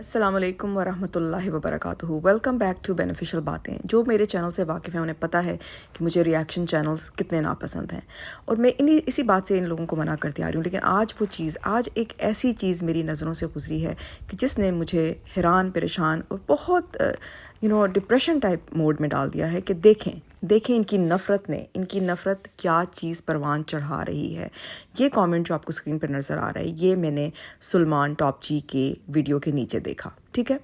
अस्सलाम वालेकुम वरहमतुल्लाहि वबरकातुहू। वेलकम बैक टू बेनिफिशियल बातें। जो मेरे चैनल से वाकिफ़ हैं उन्हें पता है कि मुझे रिएक्शन चैनल्स कितने नापसंद हैं और मैं इसी बात से इन लोगों को मना करती आ रही हूँ। लेकिन आज एक ऐसी चीज़ मेरी नज़रों से गुजरी है कि जिसने मुझे हैरान परेशान और बहुत डिप्रेशन टाइप मोड में डाल दिया है कि देखें इनकी नफ़रत क्या चीज़ परवान चढ़ा रही है। ये कमेंट जो आपको स्क्रीन पर नज़र आ रहा है, ये मैंने सुलेमान टॉपची के वीडियो के नीचे देखा, ठीक है।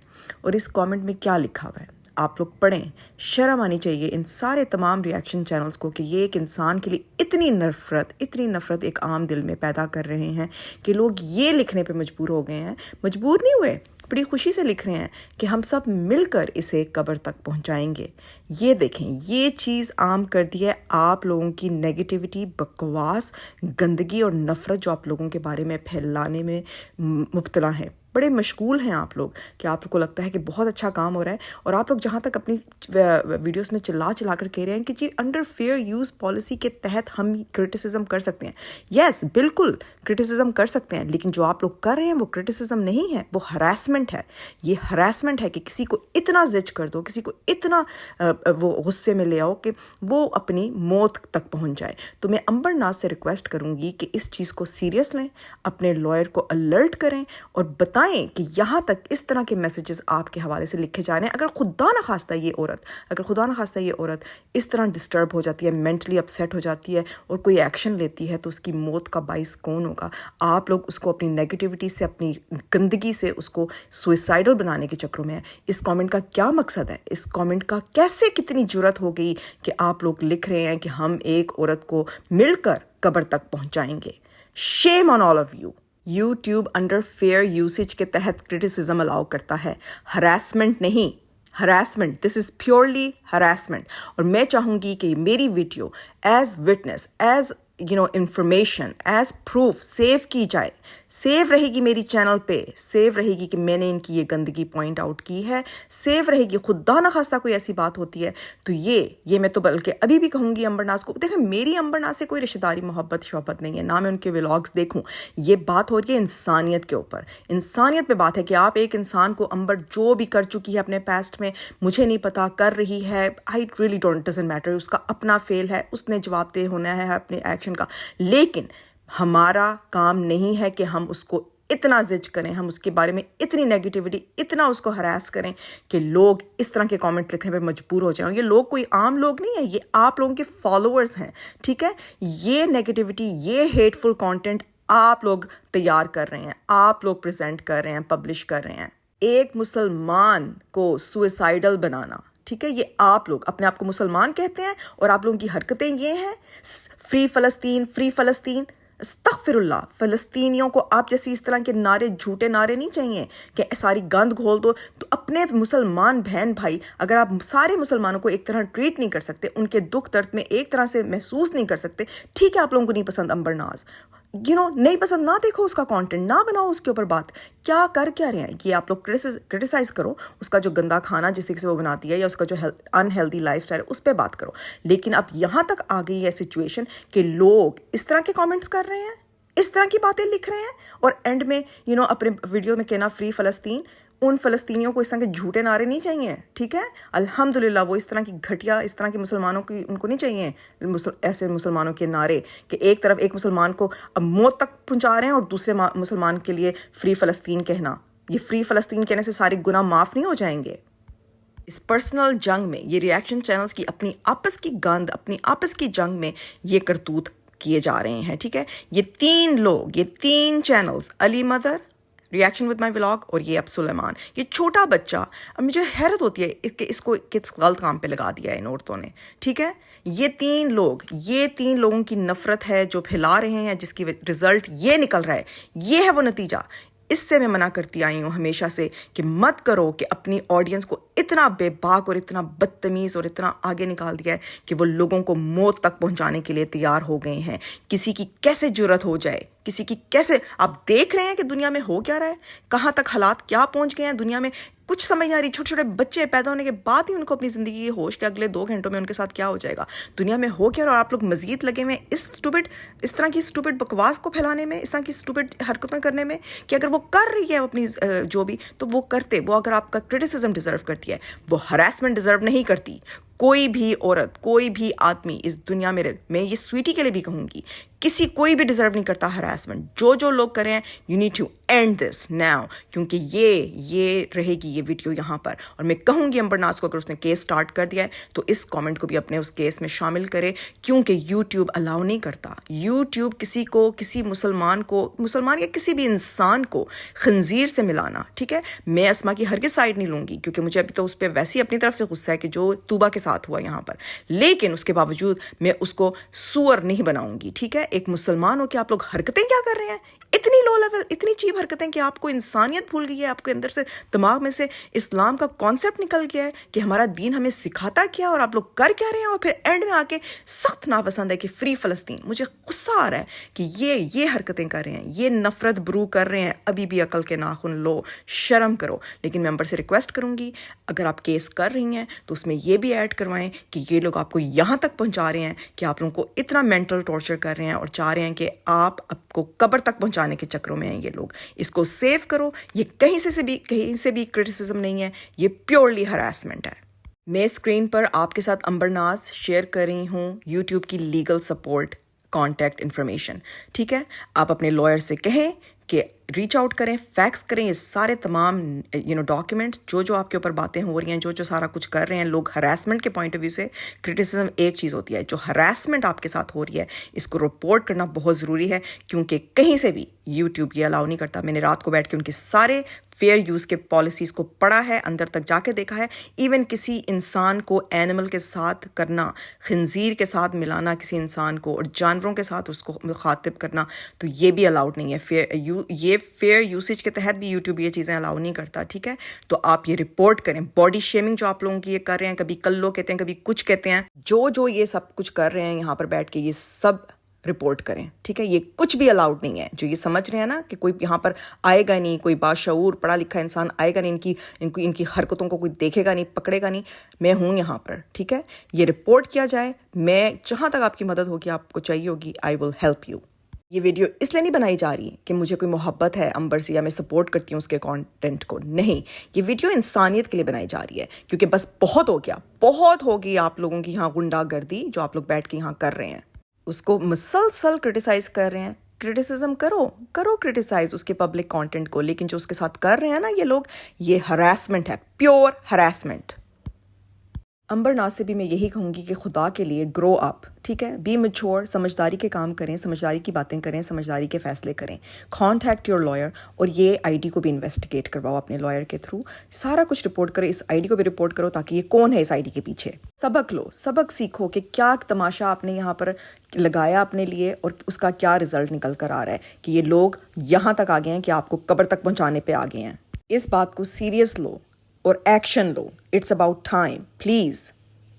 और इस कमेंट में क्या लिखा हुआ है आप लोग पढ़ें। शर्म आनी चाहिए इन सारे तमाम रिएक्शन चैनल्स को कि ये एक इंसान के लिए इतनी नफ़रत एक आम दिल में पैदा कर रहे हैं कि लोग ये लिखने पे मजबूर हो गए हैं। मजबूर नहीं हुए, बड़ी खुशी से लिख रहे हैं कि हम सब मिलकर इसे कब्र तक पहुंचाएंगे। ये देखें, ये चीज़ आम कर दी है। आप लोगों की नेगेटिविटी, बकवास, गंदगी और नफ़रत जो आप लोगों के बारे में फैलाने में मुब्तला हैं। बड़े मशगूल हैं आप लोग कि आप लोग को लगता है कि बहुत अच्छा काम हो रहा है और आप लोग जहाँ तक अपनी वीडियोस में चिल्ला कर कह रहे हैं कि जी अंडर फेयर यूज़ पॉलिसी के तहत हम क्रिटिसिज्म कर सकते हैं। यस, बिल्कुल क्रिटिसिज्म कर सकते हैं, लेकिन जो आप लोग कर रहे हैं वो क्रिटिसिज्म नहीं है, वो हरासमेंट है। ये हरासमेंट है कि किसी को इतना जिज कर दो, किसी को इतना वो गुस्से में ले आओ कि वो अपनी मौत तक पहुँच जाए। तो मैं अंबर नाज से रिक्वेस्ट करूँगी कि इस चीज़ को सीरियस लें, अपने लॉयर को अलर्ट करें और बताएं कि यहाँ तक इस तरह के मैसेजेस आपके हवाले से लिखे जा रहे हैं। अगर खुदा न खास्ता ये औरत इस तरह डिस्टर्ब हो जाती है, मेंटली अपसेट हो जाती है और कोई एक्शन लेती है तो उसकी मौत का बाइस कौन होगा? आप लोग उसको अपनी नेगेटिविटी से, अपनी गंदगी से उसको सुइसाइडल बनाने के चक्रों में है। इस कमेंट का क्या मकसद है? इस कमेंट का कैसे कितनी जुर्रत हो गई कि आप लोग लिख रहे हैं कि हम एक औरत को मिलकर कब्र तक पहुंचाएंगे? Shame on all of you. YouTube under fair usage के तहत क्रिटिसिज्म अलाउ करता है, हरासमेंट नहीं। Harassment, this is purely harassment. और मैं चाहूँगी कि मेरी video as witness, as information, as proof save की जाए। सेव रहेगी मेरी चैनल पे, सेव रहेगी कि मैंने इनकी ये गंदगी पॉइंट आउट की है, सेव रहेगी। खुदा ना खास्ता कोई ऐसी बात होती है तो ये मैं तो बल्कि अभी भी कहूँगी अंबरनाज को, देखें मेरी अंबरनाज से कोई रिश्तेदारी मोहब्बत शोहबत नहीं है, ना मैं उनके व्लॉग्स देखूँ। ये बात हो रही है इंसानियत के ऊपर, इंसानियत पे बात है कि आप एक इंसान को, अंबर जो भी कर चुकी है अपने पास्ट में, मुझे नहीं पता कर रही है, I really don't, doesn't matter, उसका अपना फेल है, उसने जवाबदेह होना है अपने एक्शन का। लेकिन हमारा काम नहीं है कि हम उसको इतना जिज करें, हम उसके बारे में इतनी नेगेटिविटी, इतना उसको हरास करें कि लोग इस तरह के कमेंट लिखने पे मजबूर हो जाएं। ये लोग कोई आम लोग नहीं है, ये आप लोगों के फॉलोअर्स हैं, ठीक है। ये नेगेटिविटी, ये हेटफुल कंटेंट आप लोग तैयार कर रहे हैं, आप लोग प्रेजेंट कर रहे हैं, पब्लिश कर रहे हैं। एक मुसलमान को सुइसाइडल बनाना, ठीक है, ये आप लोग अपने आप को मुसलमान कहते हैं और आप लोगों की हरकतें ये हैं, फ्री फ़लस्तीन। अस्तग़फिरुल्लाह, फ़लस्तीनियों को आप जैसे इस तरह के नारे, झूठे नारे नहीं चाहिए कि सारी गंद घोल दो। तो अपने मुसलमान बहन भाई, अगर आप सारे मुसलमानों को एक तरह ट्रीट नहीं कर सकते, उनके दुख दर्द में एक तरह से महसूस नहीं कर सकते, ठीक है, आप लोगों को नहीं पसंद अंबरनाज, नहीं पसंद, ना देखो उसका कंटेंट, ना बनाओ उसके ऊपर बात। क्या रहे हैं कि आप लोग क्रिटिसाइज करो उसका जो गंदा खाना जिस तरीके से वो बनाती है या उसका जो अनहेल्दी लाइफस्टाइल, उस पर बात करो। लेकिन अब यहाँ तक आ गई है सिचुएशन कि लोग इस तरह के कमेंट्स कर रहे हैं, इस तरह की बातें लिख रहे हैं और एंड में अपने वीडियो में कहना फ्री फ़लस्तीन। उन फ़लस्तीनियों को इस तरह के झूठे नारे नहीं चाहिए, ठीक है। अल्हम्दुलिल्लाह वो इस तरह की घटिया, इस तरह के मुसलमानों की, उनको नहीं चाहिए ऐसे मुसलमानों के नारे कि एक तरफ एक मुसलमान को अब मौत तक पहुंचा रहे हैं और दूसरे मुसलमान के लिए फ्री फ़लस्तीन कहना। ये फ्री फ़लस्तीन कहने से सारे गुनाह माफ़ नहीं हो जाएंगे? इस पर्सनल जंग में, ये रिएक्शन चैनल्स की अपनी आपस की गंद, अपनी आपस की जंग में ये करतूत किए जा रहे हैं, ठीक है। ये तीन लोग, ये तीन channels, Ali mother, reaction with my vlog और ये अब सुलेमान, ये छोटा बच्चा, अब मुझे हैरत होती है कि इसको किस गलत काम पे लगा दिया है इन औरतों ने, ठीक है। ये तीन लोगों की नफ़रत है जो फैला रहे हैं, जिसकी रिजल्ट ये निकल रहा है, ये है वो नतीजा। इससे मैं मना करती आई हूँ हमेशा से कि मत करो कि अपनी ऑडियंस को اتنا बेबाक और इतना बदतमीज़ और इतना आगे निकाल दिया है कि वो लोगों को मौत तक पहुंचाने के लिए तैयार हो गए हैं। किसी की कैसे जुर्रत हो जाए, किसी की कैसे, आप देख रहे हैं कि दुनिया में हो क्या रहा है, कहाँ तक हालात क्या पहुंच गए हैं दुनिया में। कुछ समझ नहीं आ रही, छोटे छोटे बच्चे पैदा होने के बाद ही उनको अपनी ज़िंदगी की होश के अगले 2 घंटों में उनके साथ क्या हो जाएगा, दुनिया में हो क्या रहा है। और आप लोग मज़ीद लगे हुए हैं इस तरह की स्टूपिड बकवास को फैलाने में, इस तरह की स्टूपिड हरकतें करने में कि अगर वो कर रही है अपनी जो भी, तो वो करते, वो अगर आपका क्रिटिसिज्म डिज़र्व करती है, वो हरासमेंट डिज़र्व नहीं करती। कोई भी औरत, कोई भी आदमी इस दुनिया में, मैं ये स्वीटी के लिए भी कहूँगी, कोई भी डिज़र्व नहीं करता हरासमेंट। जो लोग कर रहे हैं, you need to end this now, क्योंकि ये रहेगी ये वीडियो यहाँ पर। और मैं कहूँगी अंबर नाज को, अगर उसने केस स्टार्ट कर दिया है तो इस कमेंट को भी अपने उस केस में शामिल करे, क्योंकि यूट्यूब अलाउ नहीं करता। यूट्यूब किसी मुसलमान या किसी भी इंसान को खंजीर से मिलाना, ठीक है। मैं अस्मा की हरगिज़ साइड नहीं लूँगी, क्योंकि मुझे अभी तो उस पर वैसे ही अपनी तरफ से गुस्सा है कि जो तूबा के साथ हुआ यहाँ पर, लेकिन उसके बावजूद मैं उसको सुअर नहीं बनाऊंगी, ठीक है। एक मुसलमान हो के आप लोग हरकतें क्या कर रहे हैं, इतनी लो लेवल, इतनी चीप हरकतें कि आपको इंसानियत भूल गई है, आपके अंदर से, दिमाग में से इस्लाम का कॉन्सेप्ट निकल गया है कि हमारा दीन हमें सिखाता क्या, और आप लोग कर क्या रहे हैं। और फिर एंड में आके सख्त नापसंद है कि फ्री फ़लस्तीन। मुझे गुस्सा आ रहा है कि ये हरकतें कर रहे हैं, ये नफरत ब्रू कर रहे हैं। अभी भी अकल के नाखून लो, शर्म करो। लेकिन मैं अंबर से रिक्वेस्ट करूंगी, अगर आप केस कर रही हैं तो उसमें ये भी ऐड करवाएं कि ये लोग आपको यहाँ तक पहुँचा रहे हैं कि आप लोगों को इतना मेंटल टॉर्चर कर रहे हैं और चाह रहे हैं कि आपको कब्र तक पहुँचाने के चक्रों में हैं ये लोग। इसको सेव करो। ये कहीं से भी क्रिटिसिज्म नहीं है, ये प्योरली हरासमेंट है। मैं स्क्रीन पर आपके साथ अंबर नाज शेयर कर रही हूँ यूट्यूब की लीगल सपोर्ट कॉन्टैक्ट इन्फॉर्मेशन, ठीक है। आप अपने लॉयर से कहें कि रीच आउट करें, फैक्स करें ये सारे तमाम डॉक्यूमेंट्स, जो आपके ऊपर बातें हो रही हैं, जो सारा कुछ कर रहे हैं लोग हरासमेंट के पॉइंट ऑफ व्यू से। क्रिटिसिज्म एक चीज़ होती है, जो हरासमेंट आपके साथ हो रही है इसको रिपोर्ट करना बहुत ज़रूरी है, क्योंकि कहीं से भी यूट्यूब ये अलाउ नहीं करता। मैंने रात को बैठ के उनके सारे फेयर यूज़ के पॉलिसीज़ को पढ़ा है, अंदर तक जाके देखा है। इवन किसी इंसान को एनिमल के साथ करना, खंजीर के साथ मिलाना किसी इंसान को, और जानवरों के साथ उसको मुखातिब करना, तो ये भी अलाउड नहीं है। फेयर यूसेज के तहत भी यूट्यूब ये चीज़ें अलाउ नहीं करता, ठीक है। तो आप ये रिपोर्ट करें। बॉडी शेमिंग जो आप लोगों की ये कर रहे हैं, कभी कल्लो कहते हैं, कभी कुछ कहते हैं, जो ये सब कुछ कर रहे हैं यहाँ पर बैठ के, ये सब रिपोर्ट करें, ठीक है। ये कुछ भी अलाउड नहीं है। जो ये समझ रहे हैं ना कि कोई यहाँ पर आएगा नहीं, कोई बाशऊर पढ़ा लिखा इंसान आएगा नहीं, इनकी हरकतों को कोई देखेगा नहीं, पकड़ेगा नहीं, मैं हूँ यहाँ पर, ठीक है। ये रिपोर्ट किया जाए। मैं जहाँ तक आपकी मदद होगी, आपको चाहिए होगी, आई विल हेल्प यू। ये वीडियो इसलिए नहीं बनाई जा रही कि मुझे कोई मोहब्बत है अंबर से या मैं सपोर्ट करती हूँ उसके कंटेंट को, नहीं। ये वीडियो इंसानियत के लिए बनाई जा रही है, क्योंकि बस बहुत हो गई आप लोगों की यहाँ गुंडागर्दी जो आप लोग बैठ के यहाँ कर रहे हैं। उसको मुसलसल क्रिटिसाइज कर रहे हैं। क्रिटिसिज्म करो क्रिटिसाइज उसके पब्लिक कंटेंट को, लेकिन जो उसके साथ कर रहे हैं ना ये लोग, ये हरासमेंट है, प्योर हरासमेंट। अंबर नाज से भी मैं यही कहूँगी कि खुदा के लिए ग्रो अप, ठीक है। बी मैच्योर, समझदारी के काम करें, समझदारी की बातें करें, समझदारी के फैसले करें। कॉन्टैक्ट योर लॉयर, और ये आईडी को भी इन्वेस्टिगेट करवाओ अपने लॉयर के थ्रू। सारा कुछ रिपोर्ट करें, इस आईडी को भी रिपोर्ट करो, ताकि ये कौन है इस आईडी के पीछे। सबक लो, सबक सीखो कि क्या तमाशा आपने यहाँ पर लगाया अपने लिए और उसका क्या रिजल्ट निकल कर आ रहा है कि ये लोग यहाँ तक आ गए हैं कि आपको कब्र तक पहुँचाने पर आ गए हैं। इस बात को सीरियस लो और एक्शन लो। It's about time, please.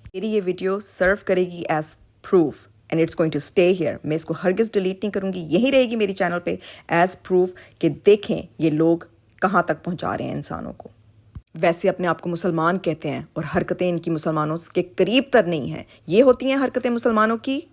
मेरी ये वीडियो सर्व करेगी as proof and it's going to stay here. मैं इसको हरगिज़ डिलीट नहीं करूँगी, यही रहेगी मेरी चैनल पे एज प्रूफ कि देखें ये लोग कहाँ तक पहुँचा रहे हैं इंसानों को। वैसे अपने आप को मुसलमान कहते हैं और हरकतें इनकी मुसलमानों के करीब तर नहीं हैं। ये होती हैं हरकतें मुसलमानों की